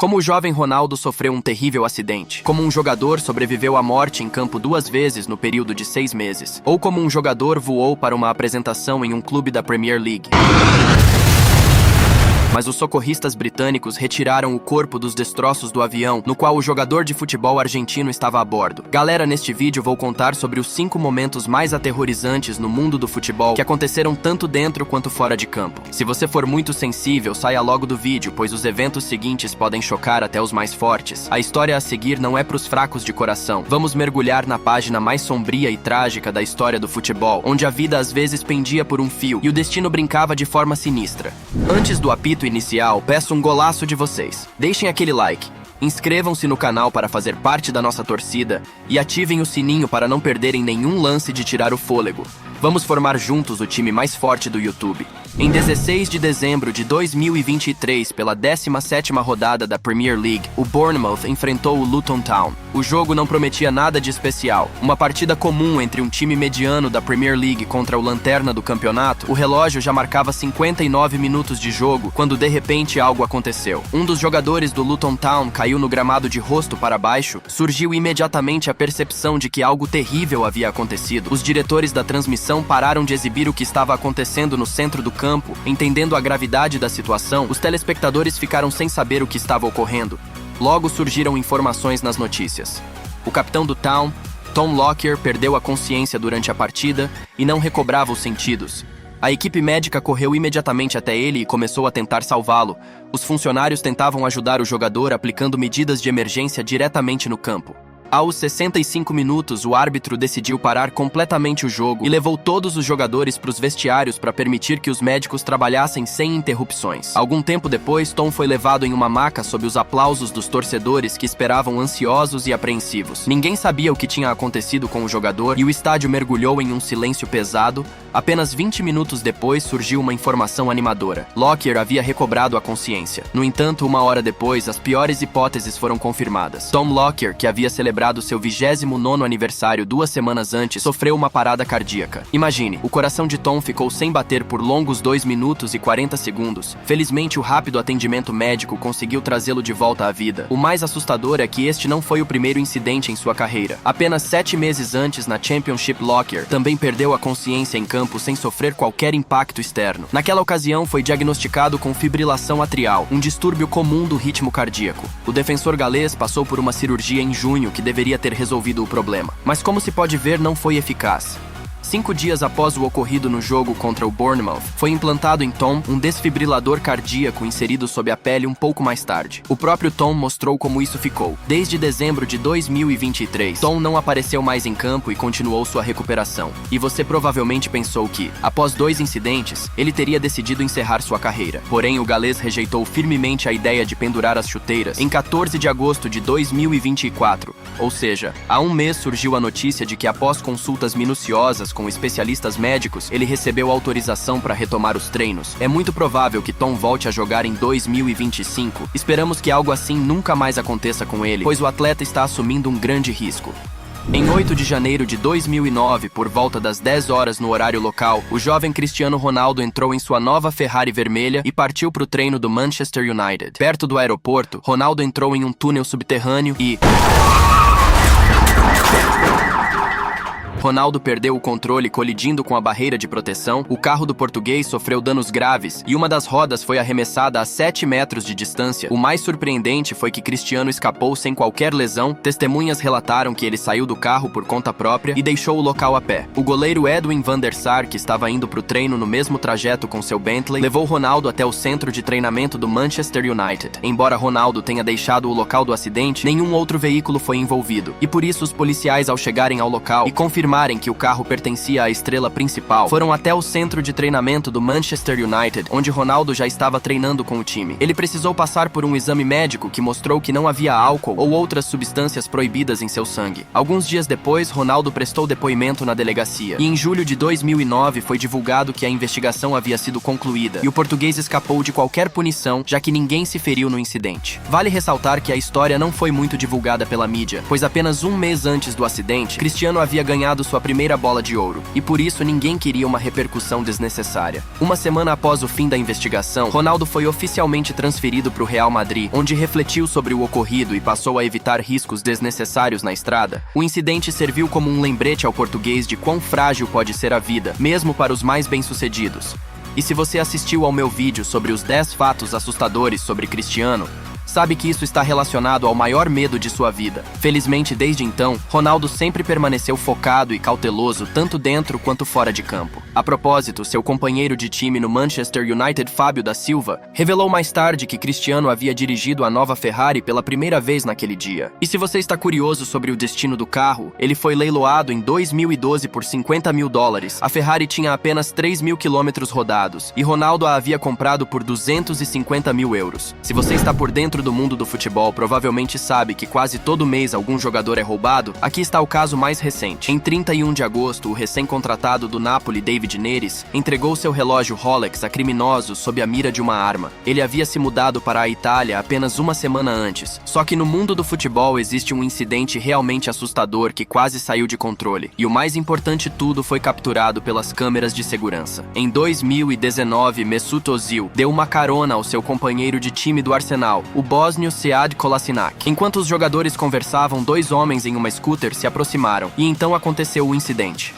Como o jovem Ronaldo sofreu um terrível acidente. Como um jogador sobreviveu à morte em campo 2 vezes no período de 6 meses. Ou como um jogador voou para uma apresentação em um clube da Premier League. Mas os socorristas britânicos retiraram o corpo dos destroços do avião no qual o jogador de futebol argentino estava a bordo. Galera, neste vídeo vou contar sobre os 5 momentos mais aterrorizantes no mundo do futebol que aconteceram tanto dentro quanto fora de campo. Se você for muito sensível, saia logo do vídeo, pois os eventos seguintes podem chocar até os mais fortes. A história a seguir não é pros fracos de coração. Vamos mergulhar na página mais sombria e trágica da história do futebol, onde a vida às vezes pendia por um fio e o destino brincava de forma sinistra. Antes do apito inicial, peço um golaço de vocês. Deixem aquele like, inscrevam-se no canal para fazer parte da nossa torcida e ativem o sininho para não perderem nenhum lance de tirar o fôlego. Vamos formar juntos o time mais forte do YouTube. Em 16 de dezembro de 2023, pela 17ª rodada da Premier League, o Bournemouth enfrentou o Luton Town. O jogo não prometia nada de especial. Uma partida comum entre um time mediano da Premier League contra o lanterna do campeonato. O relógio já marcava 59 minutos de jogo, quando de repente algo aconteceu. Um dos jogadores do Luton Town caiu no gramado de rosto para baixo. Surgiu imediatamente a percepção de que algo terrível havia acontecido. Os diretores da transmissão pararam de exibir o que estava acontecendo no centro do campo. Entendendo a gravidade da situação, os telespectadores ficaram sem saber o que estava ocorrendo. Logo surgiram informações nas notícias. O capitão do Town, Tom Lockyer, perdeu a consciência durante a partida e não recobrava os sentidos. A equipe médica correu imediatamente até ele e começou a tentar salvá-lo. Os funcionários tentavam ajudar o jogador aplicando medidas de emergência diretamente no campo. Aos 65 minutos, o árbitro decidiu parar completamente o jogo e levou todos os jogadores para os vestiários para permitir que os médicos trabalhassem sem interrupções. Algum tempo depois, Tom foi levado em uma maca sob os aplausos dos torcedores que esperavam ansiosos e apreensivos. Ninguém sabia o que tinha acontecido com o jogador e o estádio mergulhou em um silêncio pesado. Apenas 20 minutos depois, surgiu uma informação animadora. Lockyer havia recobrado a consciência. No entanto, 1 hora depois, as piores hipóteses foram confirmadas. Tom Lockyer, que havia celebrado seu 29º aniversário 2 semanas antes, sofreu uma parada cardíaca. Imagine, o coração de Tom ficou sem bater por longos 2 minutos e 40 segundos. Felizmente, o rápido atendimento médico conseguiu trazê-lo de volta à vida. O mais assustador é que este não foi o primeiro incidente em sua carreira. Apenas 7 meses antes, na Championship, Lockyer também perdeu a consciência em campo sem sofrer qualquer impacto externo. Naquela ocasião, foi diagnosticado com fibrilação atrial, um distúrbio comum do ritmo cardíaco. O defensor galês passou por uma cirurgia em junho que deveria ter resolvido o problema. Mas como se pode ver, não foi eficaz. 5 dias após o ocorrido no jogo contra o Bournemouth, foi implantado em Tom um desfibrilador cardíaco inserido sob a pele um pouco mais tarde. O próprio Tom mostrou como isso ficou. Desde dezembro de 2023, Tom não apareceu mais em campo e continuou sua recuperação. E você provavelmente pensou que, após 2 incidentes, ele teria decidido encerrar sua carreira. Porém, o galês rejeitou firmemente a ideia de pendurar as chuteiras. Em 14 de agosto de 2024, ou seja, há 1 mês, surgiu a notícia de que após consultas minuciosas com especialistas médicos, ele recebeu autorização para retomar os treinos. É muito provável que Tom volte a jogar em 2025. Esperamos que algo assim nunca mais aconteça com ele, pois o atleta está assumindo um grande risco. Em 8 de janeiro de 2009, por volta das 10 horas no horário local, o jovem Cristiano Ronaldo entrou em sua nova Ferrari vermelha e partiu para o treino do Manchester United. Perto do aeroporto, Ronaldo entrou em um túnel subterrâneo e... Ronaldo perdeu o controle colidindo com a barreira de proteção, o carro do português sofreu danos graves e uma das rodas foi arremessada a 7 metros de distância. O mais surpreendente foi que Cristiano escapou sem qualquer lesão. Testemunhas relataram que ele saiu do carro por conta própria e deixou o local a pé. O goleiro Edwin van der Sar, que estava indo para o treino no mesmo trajeto com seu Bentley, levou Ronaldo até o centro de treinamento do Manchester United. Embora Ronaldo tenha deixado o local do acidente, nenhum outro veículo foi envolvido. E por isso os policiais, ao chegarem ao local e confirmarem que o carro pertencia à estrela principal, foram até o centro de treinamento do Manchester United, onde Ronaldo já estava treinando com o time. Ele precisou passar por um exame médico que mostrou que não havia álcool ou outras substâncias proibidas em seu sangue. Alguns dias depois, Ronaldo prestou depoimento na delegacia. E em julho de 2009 foi divulgado que a investigação havia sido concluída e o português escapou de qualquer punição, já que ninguém se feriu no incidente. Vale ressaltar que a história não foi muito divulgada pela mídia, pois apenas 1 mês antes do acidente, Cristiano havia ganhado ganhado sua primeira bola de ouro, e por isso ninguém queria uma repercussão desnecessária. Uma semana após o fim da investigação, Ronaldo foi oficialmente transferido para o Real Madrid, onde refletiu sobre o ocorrido e passou a evitar riscos desnecessários na estrada. O incidente serviu como um lembrete ao português de quão frágil pode ser a vida, mesmo para os mais bem-sucedidos. E se você assistiu ao meu vídeo sobre os 10 fatos assustadores sobre Cristiano, sabe que isso está relacionado ao maior medo de sua vida. Felizmente, desde então, Ronaldo sempre permaneceu focado e cauteloso tanto dentro quanto fora de campo. A propósito, seu companheiro de time no Manchester United, Fábio da Silva, revelou mais tarde que Cristiano havia dirigido a nova Ferrari pela primeira vez naquele dia. E se você está curioso sobre o destino do carro, ele foi leiloado em 2012 por $50 mil. A Ferrari tinha apenas 3 mil quilômetros rodados, e Ronaldo a havia comprado por €250 mil. Se você está por dentro do mundo do futebol, provavelmente sabe que quase todo mês algum jogador é roubado. Aqui está o caso mais recente. Em 31 de agosto, o recém-contratado do Napoli, David Neres, entregou seu relógio Rolex a criminosos sob a mira de uma arma. Ele havia se mudado para a Itália apenas uma semana antes. Só que no mundo do futebol existe um incidente realmente assustador que quase saiu de controle. E o mais importante de tudo foi capturado pelas câmeras de segurança. Em 2019, Mesut Ozil deu uma carona ao seu companheiro de time do Arsenal, o bósnio Sead Kolasinac. Enquanto os jogadores conversavam, 2 homens em uma scooter se aproximaram, e então aconteceu o incidente.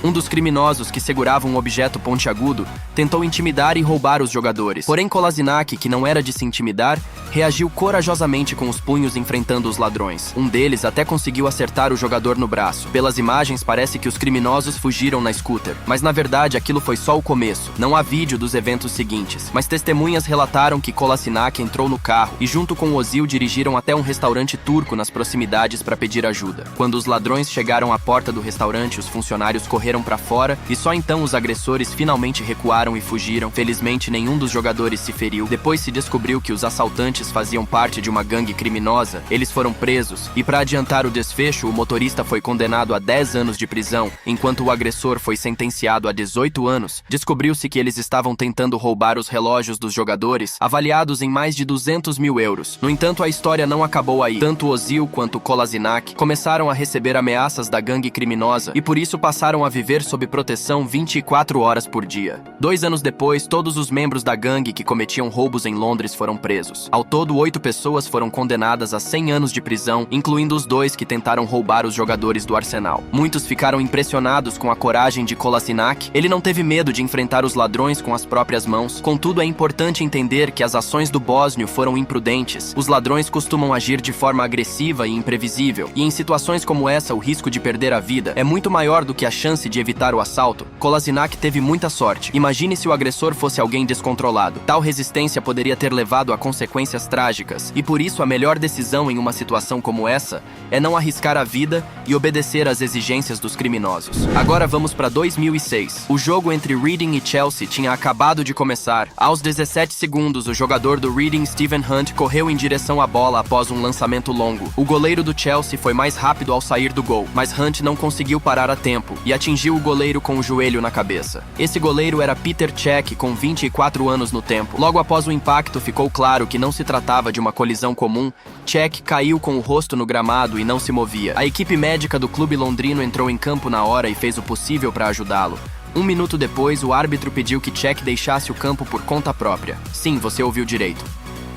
Um dos criminosos que segurava um objeto pontiagudo tentou intimidar e roubar os jogadores. Porém, Kolasinac, que não era de se intimidar, reagiu corajosamente com os punhos enfrentando os ladrões. Um deles até conseguiu acertar o jogador no braço. Pelas imagens, parece que os criminosos fugiram na scooter. Mas na verdade, aquilo foi só o começo. Não há vídeo dos eventos seguintes. Mas testemunhas relataram que Kolasinac entrou no carro e junto com Ozil dirigiram até um restaurante turco nas proximidades para pedir ajuda. Quando os ladrões chegaram à porta do restaurante, os funcionários correram para fora e só então os agressores finalmente recuaram e fugiram. Felizmente, nenhum dos jogadores se feriu. Depois se descobriu que os assaltantes faziam parte de uma gangue criminosa. Eles foram presos e, para adiantar o desfecho, o motorista foi condenado a 10 anos de prisão, enquanto o agressor foi sentenciado a 18 anos. Descobriu-se que eles estavam tentando roubar os relógios dos jogadores, avaliados em mais de €200 mil. No entanto, a história não acabou aí. Tanto Ozil quanto Kolasinac começaram a receber ameaças da gangue criminosa e por isso passaram a viver sob proteção 24 horas por dia. 2 anos depois, todos os membros da gangue que cometiam roubos em Londres foram presos. Ao todo, 8 pessoas foram condenadas a 100 anos de prisão, incluindo os 2 que tentaram roubar os jogadores do Arsenal. Muitos ficaram impressionados com a coragem de Kolasinac. Ele não teve medo de enfrentar os ladrões com as próprias mãos. Contudo, é importante entender que as ações do bósnio foram imprudentes. Os ladrões costumam agir de forma agressiva e imprevisível, e em situações como essa, o risco de perder a vida é muito maior do que a chance de evitar o assalto. Kolasinac teve muita sorte. Imagine se o agressor fosse alguém descontrolado. Tal resistência poderia ter levado a consequências trágicas, e por isso a melhor decisão em uma situação como essa é não arriscar a vida e obedecer às exigências dos criminosos. Agora vamos para 2006. O jogo entre Reading e Chelsea tinha acabado de começar. Aos 17 segundos, o jogador do Reading, Stephen Hunt, correu em direção à bola após um lançamento longo. O goleiro do Chelsea foi mais rápido ao sair do gol, mas Hunt não conseguiu parar a tempo e atingiu o goleiro com o joelho na cabeça. Esse goleiro era Peter Cech, com 24 anos no tempo. Logo após o impacto, ficou claro que não se tratava de uma colisão comum. Cech caiu com o rosto no gramado e não se movia. A equipe médica do clube londrino entrou em campo na hora e fez o possível para ajudá-lo. 1 minuto depois, o árbitro pediu que Cech deixasse o campo por conta própria. Sim, você ouviu direito.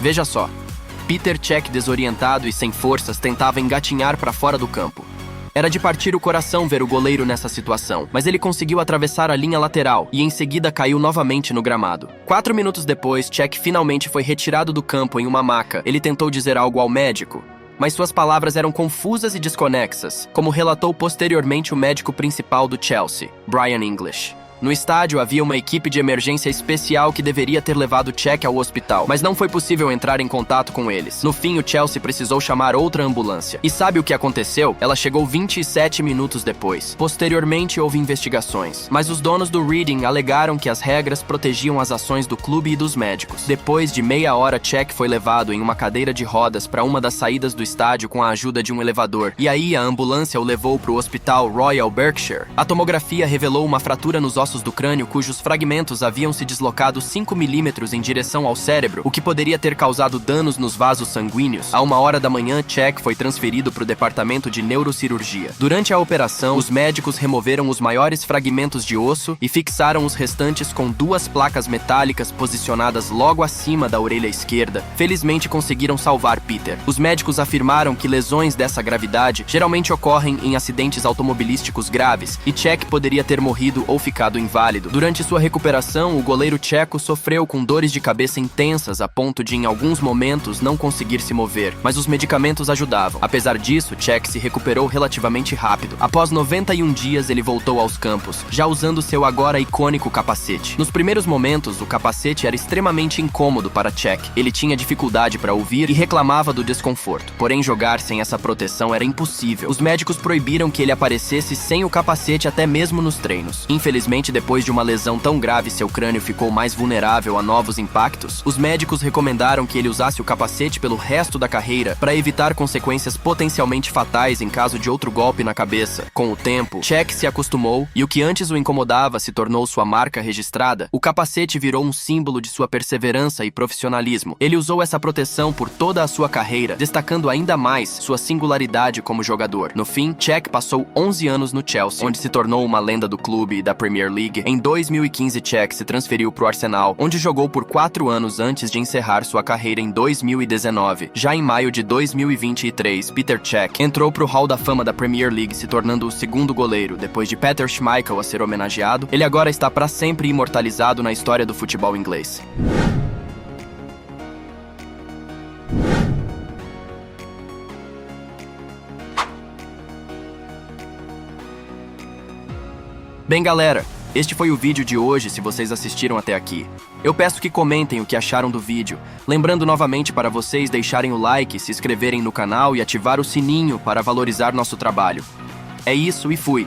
Veja só. Peter Cech, desorientado e sem forças, tentava engatinhar para fora do campo. Era de partir o coração ver o goleiro nessa situação, mas ele conseguiu atravessar a linha lateral e em seguida caiu novamente no gramado. 4 minutos depois, Cech finalmente foi retirado do campo em uma maca. Ele tentou dizer algo ao médico, mas suas palavras eram confusas e desconexas, como relatou posteriormente o médico principal do Chelsea, Brian English. No estádio havia uma equipe de emergência especial que deveria ter levado Cech ao hospital, mas não foi possível entrar em contato com eles. No fim, o Chelsea precisou chamar outra ambulância. E sabe o que aconteceu? Ela chegou 27 minutos depois. Posteriormente, houve investigações, mas os donos do Reading alegaram que as regras protegiam as ações do clube e dos médicos. Depois de meia hora, Cech foi levado em uma cadeira de rodas para uma das saídas do estádio com a ajuda de um elevador. E aí, a ambulância o levou para o Hospital Royal Berkshire. A tomografia revelou uma fratura nos ossos do crânio cujos fragmentos haviam se deslocado 5 milímetros em direção ao cérebro, o que poderia ter causado danos nos vasos sanguíneos. À 1h da manhã, Cech foi transferido para o departamento de neurocirurgia. Durante a operação, os médicos removeram os maiores fragmentos de osso e fixaram os restantes com 2 placas metálicas posicionadas logo acima da orelha esquerda. Felizmente conseguiram salvar Peter. Os médicos afirmaram que lesões dessa gravidade geralmente ocorrem em acidentes automobilísticos graves e Cech poderia ter morrido ou ficado inválido. Durante sua recuperação, o goleiro tcheco sofreu com dores de cabeça intensas a ponto de, em alguns momentos, não conseguir se mover, mas os medicamentos ajudavam. Apesar disso, Cech se recuperou relativamente rápido. Após 91 dias, ele voltou aos campos, já usando seu agora icônico capacete. Nos primeiros momentos, o capacete era extremamente incômodo para Cech. Ele tinha dificuldade para ouvir e reclamava do desconforto. Porém, jogar sem essa proteção era impossível. Os médicos proibiram que ele aparecesse sem o capacete até mesmo nos treinos. Infelizmente, depois de uma lesão tão grave, seu crânio ficou mais vulnerável a novos impactos. Os médicos recomendaram que ele usasse o capacete pelo resto da carreira para evitar consequências potencialmente fatais em caso de outro golpe na cabeça. Com o tempo, Cech se acostumou e o que antes o incomodava se tornou sua marca registrada. O capacete virou um símbolo de sua perseverança e profissionalismo. Ele usou essa proteção por toda a sua carreira, destacando ainda mais sua singularidade como jogador. No fim, Cech passou 11 anos no Chelsea, onde se tornou uma lenda do clube e da Premier League. Em 2015, Cech se transferiu para o Arsenal, onde jogou por 4 anos antes de encerrar sua carreira em 2019. Já em maio de 2023, Peter Cech entrou para o Hall da Fama da Premier League, se tornando o segundo goleiro. Depois de Peter Schmeichel a ser homenageado, ele agora está para sempre imortalizado na história do futebol inglês. Bem, galera, este foi o vídeo de hoje se vocês assistiram até aqui. Eu peço que comentem o que acharam do vídeo, lembrando novamente para vocês deixarem o like, se inscreverem no canal e ativar o sininho para valorizar nosso trabalho. É isso e fui!